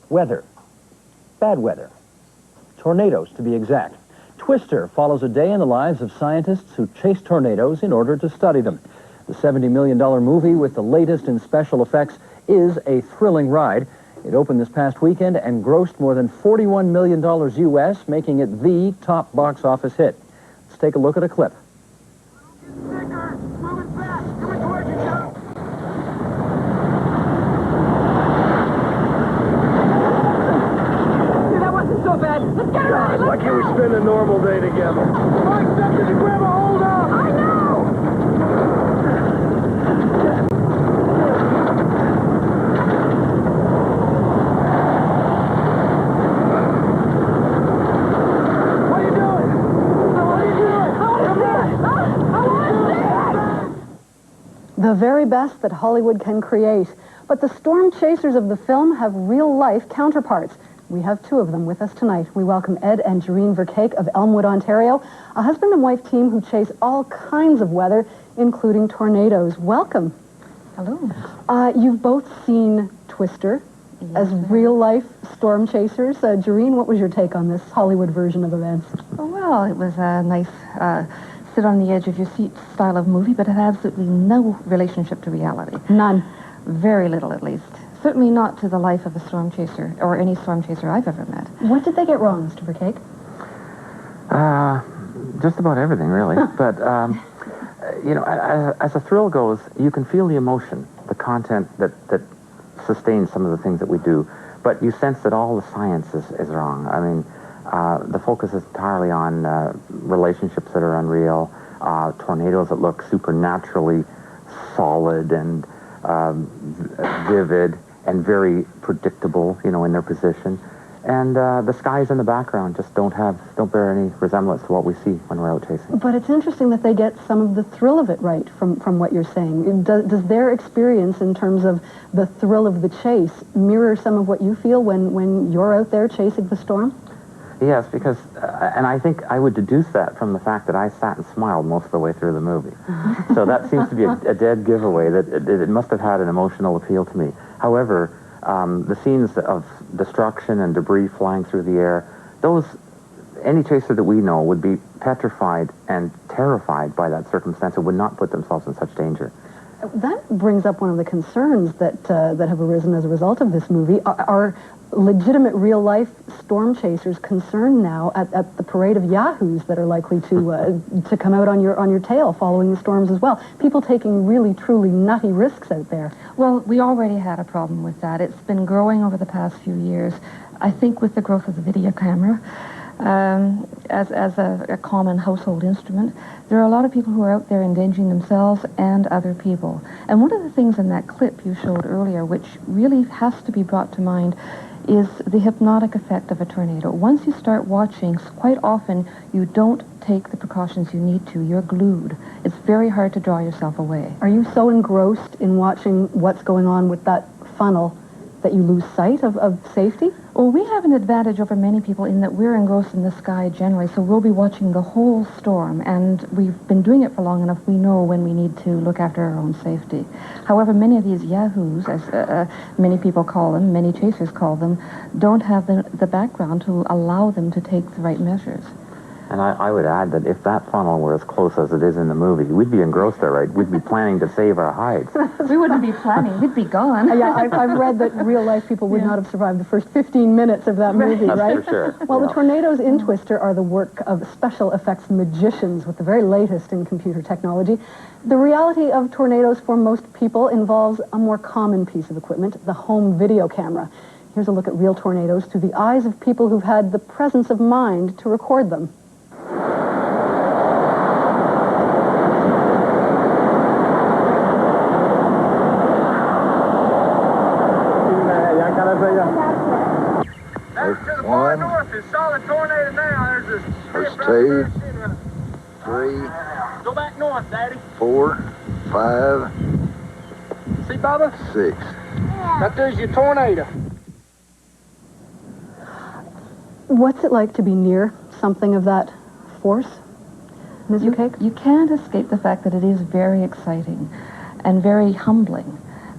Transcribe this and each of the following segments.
Weather. Bad weather. Tornadoes, to be exact. Twister follows a day in the lives of scientists who chase tornadoes in order to study them. The $70 million movie with the latest in special effects is a thrilling ride. It opened this past weekend and grossed more than $41 million U.S., making it the top box office hit. Let's take a look at a clip. God, why can't we spend a normal day together? Mike, did you grab a hold of? I know! What are you doing? What are you doing? I want to see it! The very best that Hollywood can create. But the storm chasers of the film have real-life counterparts. We have two of them with us tonight. We welcome Ed and Jerrine Verkaik of Elmwood, Ontario, a husband and wife team who chase all kinds of weather, including tornadoes. Welcome. Hello. You've both seen Twister as real-life storm chasers. Jerrine, what was your take on this Hollywood version of events? Oh, well, it was a nice sit on the edge of your seat style of movie, but it had absolutely no relationship to reality. None. Very little, at least. Certainly not to the life of a storm chaser, or any storm chaser I've ever met. What did they get wrong, Mr. Verkaik? Just about everything, really. But, you know, as a thrill goes, you can feel the emotion, the content that sustains some of the things that we do. But you sense that all the science is wrong. I mean, the focus is entirely on relationships that are unreal, tornadoes that look supernaturally solid and vivid and very predictable, you know, in their position. And the skies in the background just don't bear any resemblance to what we see when we're out chasing. But it's interesting that they get some of the thrill of it right from what you're saying. Does their experience in terms of the thrill of the chase mirror some of what you feel when you're out there chasing the storm? Yes, because, and I think I would deduce that from the fact that I sat and smiled most of the way through the movie. So that seems to be a dead giveaway, that it must have had an emotional appeal to me. However, the scenes of destruction and debris flying through the air, any chaser that we know would be petrified and terrified by that circumstance and would not put themselves in such danger. That brings up one of the concerns that have arisen as a result of this movie. Are legitimate real-life storm chasers concerned now at the parade of yahoos that are likely to come out on your tail following the storms as well? People taking really, truly nutty risks out there. Well, we already had a problem with that. It's been growing over the past few years. I think with the growth of the video camera, as a common household instrument, there are a lot of people who are out there endangering themselves and other people. And one of the things in that clip you showed earlier, which really has to be brought to mind, is the hypnotic effect of a tornado. Once you start watching, quite often you don't take the precautions you need to. You're glued. It's very hard to draw yourself away. Are you so engrossed in watching what's going on with that funnel that you lose sight of safety? Well, we have an advantage over many people in that we're engrossed in the sky generally, so we'll be watching the whole storm, and we've been doing it for long enough, we know when we need to look after our own safety. However, many of these yahoos, as many people call them, many chasers call them, don't have the background to allow them to take the right measures. And I would add that if that funnel were as close as it is in the movie, we'd be engrossed there, right? We'd be planning to save our hides. We wouldn't be planning. We'd be gone. Yeah, I've read that real-life people would not have survived the first 15 minutes of that movie, right? That's for sure. Well, the tornadoes in Twister are the work of special effects magicians with the very latest in computer technology. The reality of tornadoes for most people involves a more common piece of equipment, the home video camera. Here's a look at real tornadoes through the eyes of people who've had the presence of mind to record them. That's to the far north. It's solid tornado now. There's There's two, three, Go back north, Daddy. 4, 5, See, Bubba? 6. Right there's your tornado. What's it like to be near something of that force, Ms. Verkaik? You can't escape the fact that it is very exciting and very humbling.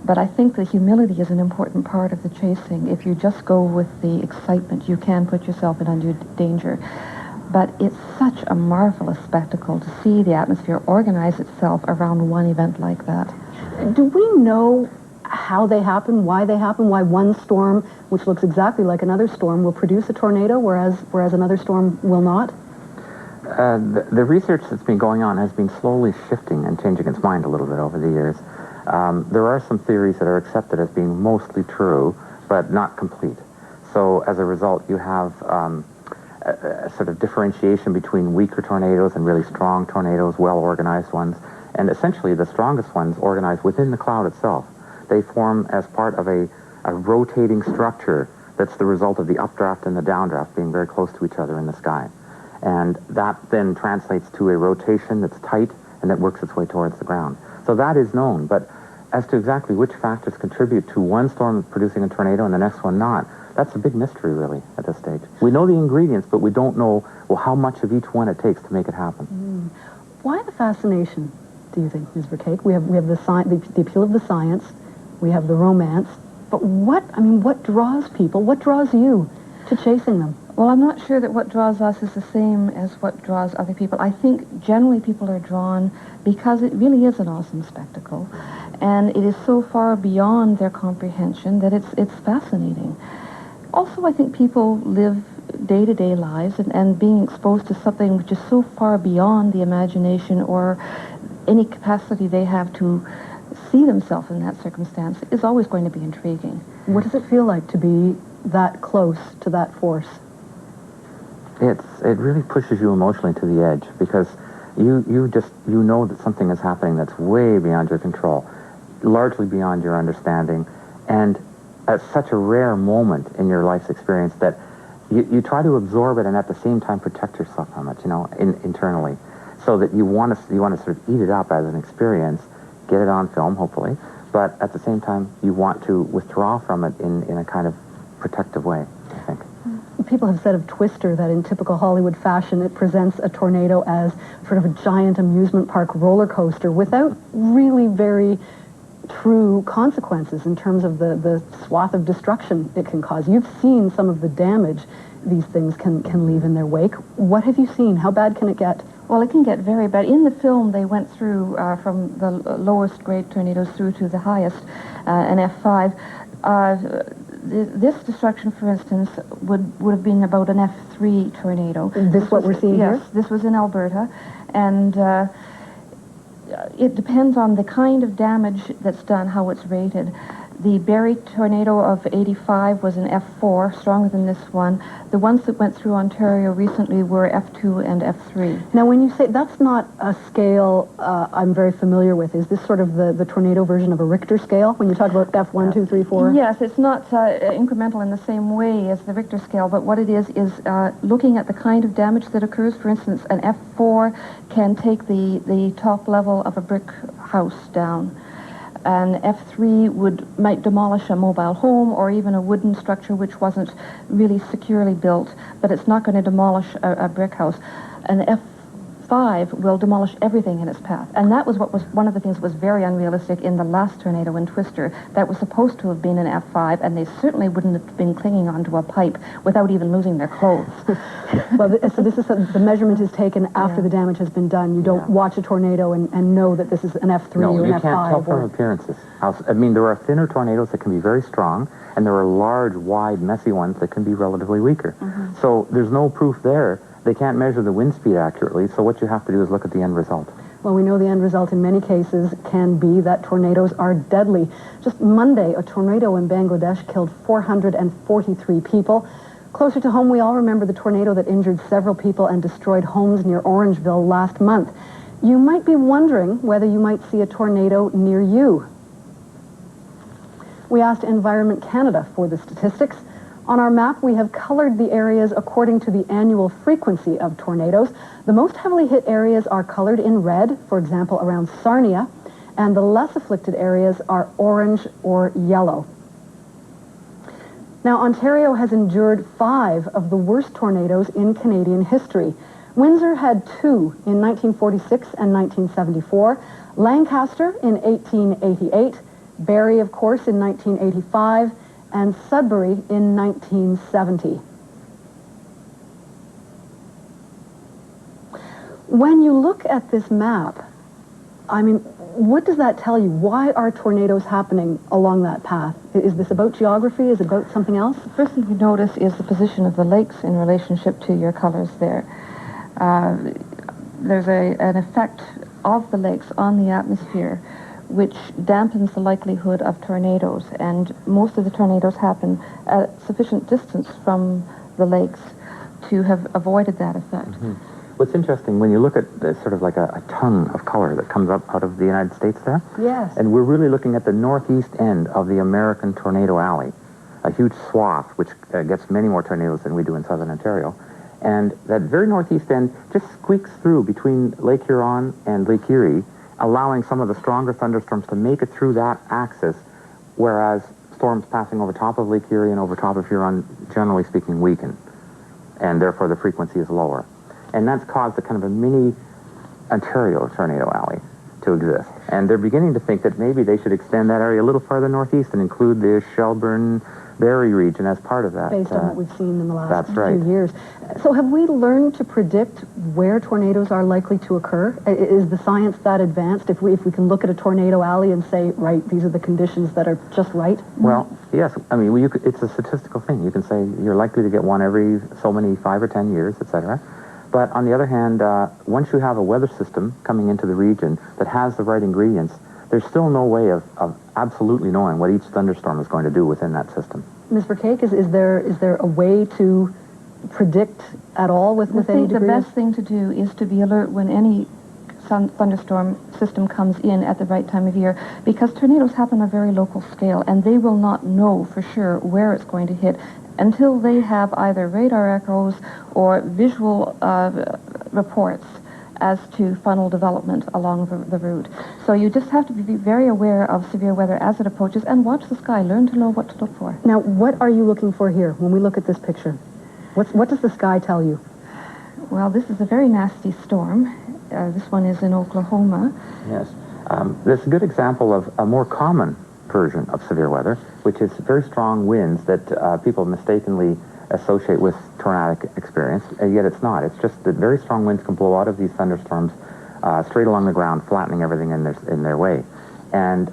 But I think the humility is an important part of the chasing. If you just go with the excitement, you can put yourself in undue danger. But it's such a marvelous spectacle to see the atmosphere organize itself around one event like that. Do we know how they happen, why one storm, which looks exactly like another storm, will produce a tornado, whereas another storm will not? The research that's been going on has been slowly shifting and changing its mind a little bit over the years. There are some theories that are accepted as being mostly true, but not complete. So as a result, you have a sort of differentiation between weaker tornadoes and really strong tornadoes, well-organized ones. And essentially, the strongest ones organize within the cloud itself. They form as part of a rotating structure that's the result of the updraft and the downdraft being very close to each other in the sky. And that then translates to a rotation that's tight and that works its way towards the ground. So that is known, but as to exactly which factors contribute to one storm producing a tornado and the next one not, that's a big mystery, really, at this stage. We know the ingredients, but we don't know, well, how much of each one it takes to make it happen. Why the fascination, do you think, Ms. Verkaik? We have the appeal of the science, we have the romance, but what draws people, what draws you to chasing them? Well, I'm not sure that what draws us is the same as what draws other people. I think generally people are drawn because it really is an awesome spectacle, and it is so far beyond their comprehension that it's fascinating. Also, I think people live day-to-day lives, and being exposed to something which is so far beyond the imagination or any capacity they have to see themselves in that circumstance is always going to be intriguing. What does it feel like to be that close to that force? It really pushes you emotionally to the edge, because you know that something is happening that's way beyond your control, largely beyond your understanding, and at such a rare moment in your life's experience that you try to absorb it and at the same time protect yourself from it, internally, so that you want to sort of eat it up as an experience, get it on film, hopefully, but at the same time you want to withdraw from it in a kind of protective way, I think. People have said of Twister that in typical Hollywood fashion, it presents a tornado as sort of a giant amusement park roller coaster without really very true consequences in terms of the swath of destruction it can cause. You've seen some of the damage these things can leave in their wake. What have you seen? How bad can it get? Well, it can get very bad. In the film, they went through from the lowest grade tornadoes through to the highest, an F5. This destruction, for instance, would have been about an F3 tornado. Is this what we're seeing here? Yes, this was in Alberta, and it depends on the kind of damage that's done, how it's rated. The Barrie tornado of 85 was an F4, stronger than this one. The ones that went through Ontario recently were F2 and F3. Now, when you say that's not a scale I'm very familiar with, is this sort of the tornado version of a Richter scale when you talk about F1, 2, 3, 4? Yes, it's not incremental in the same way as the Richter scale, but what it is looking at the kind of damage that occurs. For instance, an F4 can take the top level of a brick house down. An F3 might demolish a mobile home or even a wooden structure which wasn't really securely built, but it's not going to demolish a brick house. An F5 will demolish everything in its path. And that was one of the things that was very unrealistic in the last tornado in Twister. That was supposed to have been an F5, and they certainly wouldn't have been clinging onto a pipe without even losing their clothes. Well, so this is the measurement is taken after the damage has been done. You don't watch a tornado and know that this is an F3 or an F5. No, you can't tell from appearances. I mean, there are thinner tornadoes that can be very strong, and there are large, wide, messy ones that can be relatively weaker. So there's no proof there. They can't measure the wind speed accurately, so what you have to do is look at the end result. Well, we know the end result in many cases can be that tornadoes are deadly. Just Monday, a tornado in Bangladesh killed 443 people. Closer to home, we all remember the tornado that injured several people and destroyed homes near Orangeville last month. You might be wondering whether you might see a tornado near you. We asked Environment Canada for the statistics. On our map, we have colored the areas according to the annual frequency of tornadoes. The most heavily hit areas are colored in red, for example, around Sarnia, and the less afflicted areas are orange or yellow. Now, Ontario has endured 5 of the worst tornadoes in Canadian history. Windsor had 2 in 1946 and 1974, Lancaster in 1888, Barrie, of course, in 1985, and Sudbury in 1970. When you look at this map, I mean, what does that tell you? Why are tornadoes happening along that path? Is this about geography? Is it about something else? The first thing you notice is the position of the lakes in relationship to your colors there. There's an effect of the lakes on the atmosphere which dampens the likelihood of tornadoes, and most of the tornadoes happen at sufficient distance from the lakes to have avoided that effect. Mm-hmm. What's interesting, when you look at the, sort of like a tongue of color that comes up out of the United States there, Yes. and we're really looking at the northeast end of the American Tornado Alley, a huge swath which gets many more tornadoes than we do in southern Ontario. And that very northeast end just squeaks through between Lake Huron and Lake Erie, allowing some of the stronger thunderstorms to make it through that axis, whereas storms passing over top of Lake Erie and over top of Huron, generally speaking, weaken, and therefore the frequency is lower. And that's caused a kind of a mini Ontario tornado alley to exist. And they're beginning to think that maybe they should extend that area a little farther northeast and include the Shelburne-Barrie region as part of that. Based on what we've seen in the last That's right. few years. So have we learned to predict where tornadoes are likely to occur? Is the science that advanced? If we can look at a tornado alley and say, right, these are the conditions that are just right? Well, yes. I mean, it's a statistical thing. You can say you're likely to get one every so many 5 or 10 years, etc. But on the other hand, once you have a weather system coming into the region that has the right ingredients, there's still no way of absolutely knowing what each thunderstorm is going to do within that system. Ms. Verkaik, is there a way to predict at all with any degree? The best thing to do is to be alert when any thunderstorm system comes in at the right time of year, because tornadoes happen on a very local scale, and they will not know for sure where it's going to hit until they have either radar echoes or visual reports as to funnel development along the route. So you just have to be very aware of severe weather as it approaches and watch the sky. Learn to know what to look for. Now, what are you looking for here when we look at this picture? What does the sky tell you? Well, this is a very nasty storm. This one is in Oklahoma. Yes. This is a good example of a more common version of severe weather, which is very strong winds that people mistakenly associate with tornadic experience, and yet it's not. It's just that very strong winds can blow out of these thunderstorms straight along the ground, flattening everything in their way. And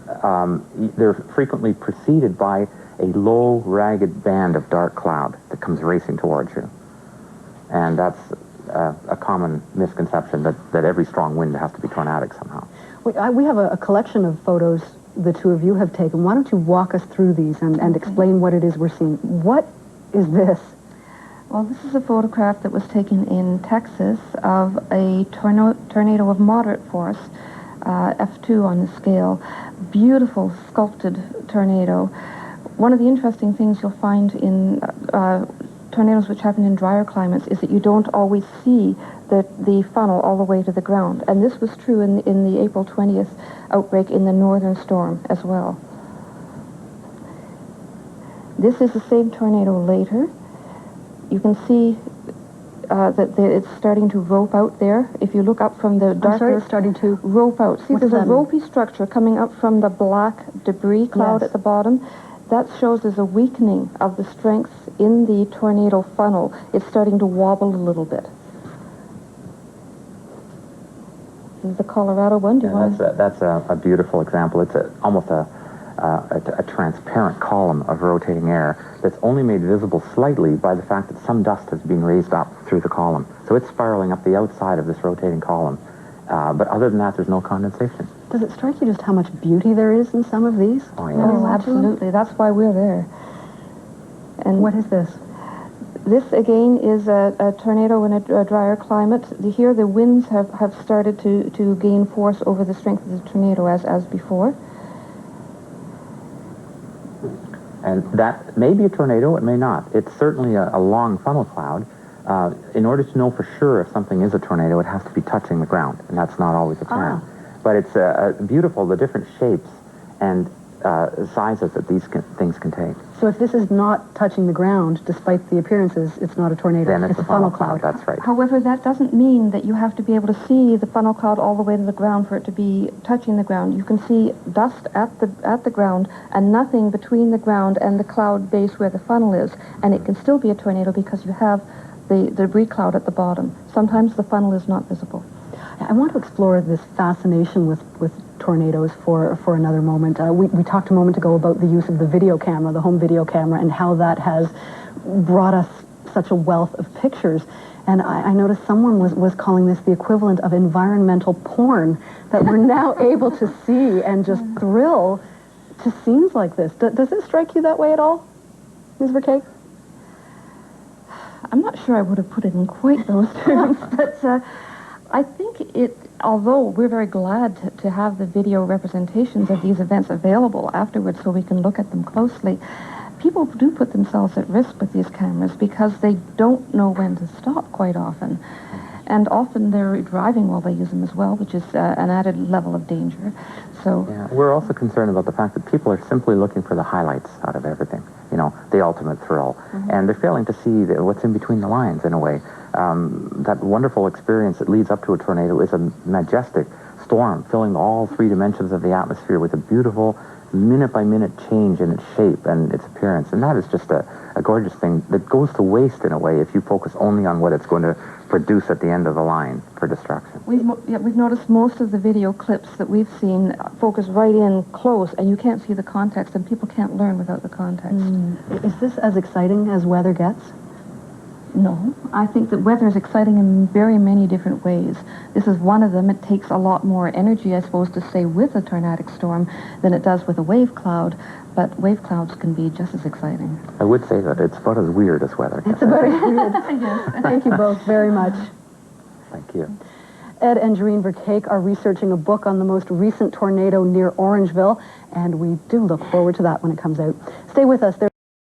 they're frequently preceded by a low, ragged band of dark cloud that comes racing towards you. And that's a common misconception that every strong wind has to be tornadic somehow. We have a collection of photos the two of you have taken. Why don't you walk us through these and explain what it is we're seeing? What is this? Well, this is a photograph that was taken in Texas of a tornado of moderate force, F2 on the scale. Beautiful sculpted tornado. One of the interesting things you'll find in tornadoes which happen in drier climates is that you don't always see the funnel all the way to the ground. And this was true in the April 20th outbreak in the northern storm as well. This is the same tornado later. You can see that it's starting to rope out there. If you look up from the darker... it's starting to... Rope out. See, there's a ropey structure coming up from the black debris cloud at the bottom. That shows there's a weakening of the strength in the tornado funnel. It's starting to wobble a little bit. This is the Colorado one. Do you want to... That's a beautiful example. It's almost a transparent column of rotating air that's only made visible slightly by the fact that some dust has been raised up through the column. So it's spiraling up the outside of this rotating column. But other than that, there's no condensation. Does it strike you just how much beauty there is in some of these? Oh, yeah. Oh, absolutely. That's why we're there. And what is this? This, again, is a tornado in a drier climate. Here, the winds have started to gain force over the strength of the tornado as before. And that may be a tornado, it may not. It's certainly a long funnel cloud. In order to know for sure if something is a tornado, it has to be touching the ground, and that's not always apparent. But it's beautiful, the different shapes, and sizes that these things can take. So if this is not touching the ground, despite the appearances, it's not a tornado. Then it's a funnel cloud. That's right. However, that doesn't mean that you have to be able to see the funnel cloud all the way to the ground for it to be touching the ground. You can see dust at the ground and nothing between the ground and the cloud base where the funnel is, and it can still be a tornado because you have the debris cloud at the bottom. Sometimes the funnel is not visible. I want to explore this fascination with tornadoes for another moment. We talked a moment ago about the use of the video camera, the home video camera, and how that has brought us such a wealth of pictures. And I noticed someone was calling this the equivalent of environmental porn, that we're now able to see and just thrill to scenes like this. Does it strike you that way at all, Ms. Verkaik? I'm not sure I would have put it in quite those terms, but I think although we're very glad to have the video representations of these events available afterwards so we can look at them closely, people do put themselves at risk with these cameras because they don't know when to stop quite often. And often they're driving while they use them as well, which is an added level of danger. So yeah, we're also concerned about the fact that people are simply looking for the highlights out of everything, you know, the ultimate thrill. And they're failing to see what's in between the lines, in a way. That wonderful experience that leads up to a tornado is a majestic storm filling all three dimensions of the atmosphere with a beautiful minute-by-minute change in its shape and its appearance. And that is just a gorgeous thing that goes to waste, in a way, if you focus only on what it's going to produce at the end of the line for destruction. We've noticed most of the video clips that we've seen focus right in close, and you can't see the context, and people can't learn without the context. Is this as exciting as weather gets? No, I think that weather is exciting in very many different ways. This is one of them. It takes a lot more energy, I suppose, to stay with a tornadic storm than it does with a wave cloud, but wave clouds can be just as exciting. I would say that it's about as weird as weather. It's about as weird. Thank you both very much. Thank you. Ed and Jerrine Verkaik are researching a book on the most recent tornado near Orangeville, and we do look forward to that when it comes out. Stay with us.